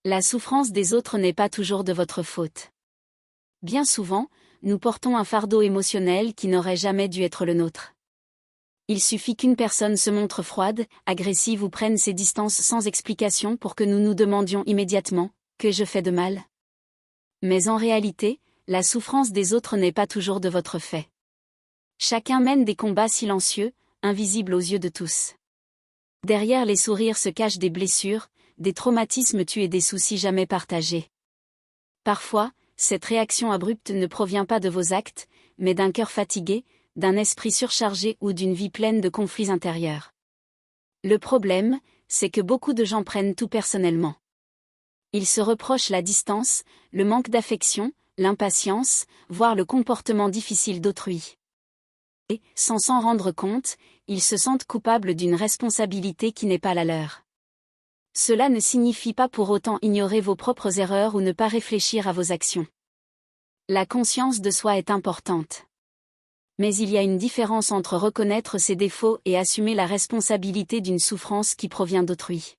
La souffrance des autres n'est pas toujours de votre faute. Bien souvent, nous portons un fardeau émotionnel qui n'aurait jamais dû être le nôtre. Il suffit qu'une personne se montre froide, agressive ou prenne ses distances sans explication pour que nous nous demandions immédiatement « que je fais de mal ?» Mais en réalité, la souffrance des autres n'est pas toujours de votre fait. Chacun mène des combats silencieux, invisibles aux yeux de tous. Derrière les sourires se cachent des blessures, des traumatismes tus et des soucis jamais partagés. Parfois, cette réaction abrupte ne provient pas de vos actes, mais d'un cœur fatigué, d'un esprit surchargé ou d'une vie pleine de conflits intérieurs. Le problème, c'est que beaucoup de gens prennent tout personnellement. Ils se reprochent la distance, le manque d'affection, l'impatience, voire le comportement difficile d'autrui. Et, sans s'en rendre compte, ils se sentent coupables d'une responsabilité qui n'est pas la leur. Cela ne signifie pas pour autant ignorer vos propres erreurs ou ne pas réfléchir à vos actions. La conscience de soi est importante. Mais il y a une différence entre reconnaître ses défauts et assumer la responsabilité d'une souffrance qui provient d'autrui.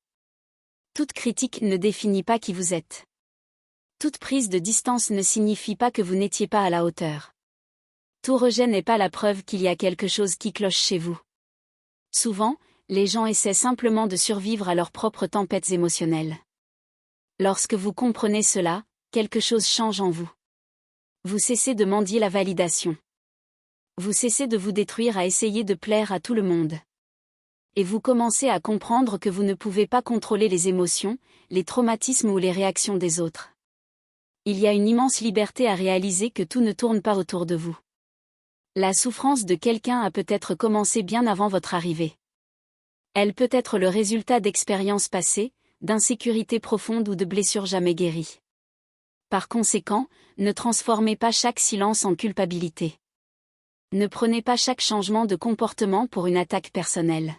Toute critique ne définit pas qui vous êtes. Toute prise de distance ne signifie pas que vous n'étiez pas à la hauteur. Tout rejet n'est pas la preuve qu'il y a quelque chose qui cloche chez vous. Souvent, les gens essaient simplement de survivre à leurs propres tempêtes émotionnelles. Lorsque vous comprenez cela, quelque chose change en vous. Vous cessez de mendier la validation. Vous cessez de vous détruire à essayer de plaire à tout le monde. Et vous commencez à comprendre que vous ne pouvez pas contrôler les émotions, les traumatismes ou les réactions des autres. Il y a une immense liberté à réaliser que tout ne tourne pas autour de vous. La souffrance de quelqu'un a peut-être commencé bien avant votre arrivée. Elle peut être le résultat d'expériences passées, d'insécurités profondes ou de blessures jamais guéries. Par conséquent, ne transformez pas chaque silence en culpabilité. Ne prenez pas chaque changement de comportement pour une attaque personnelle.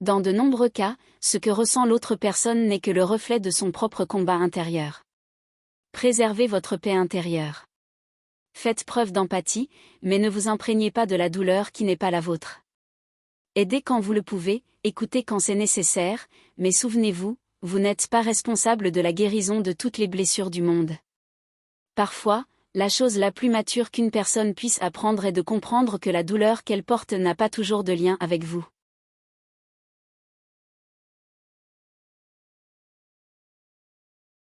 Dans de nombreux cas, ce que ressent l'autre personne n'est que le reflet de son propre combat intérieur. Préservez votre paix intérieure. Faites preuve d'empathie, mais ne vous imprégnez pas de la douleur qui n'est pas la vôtre. Aidez quand vous le pouvez, écoutez quand c'est nécessaire, mais souvenez-vous, vous n'êtes pas responsable de la guérison de toutes les blessures du monde. Parfois, la chose la plus mature qu'une personne puisse apprendre est de comprendre que la douleur qu'elle porte n'a pas toujours de lien avec vous.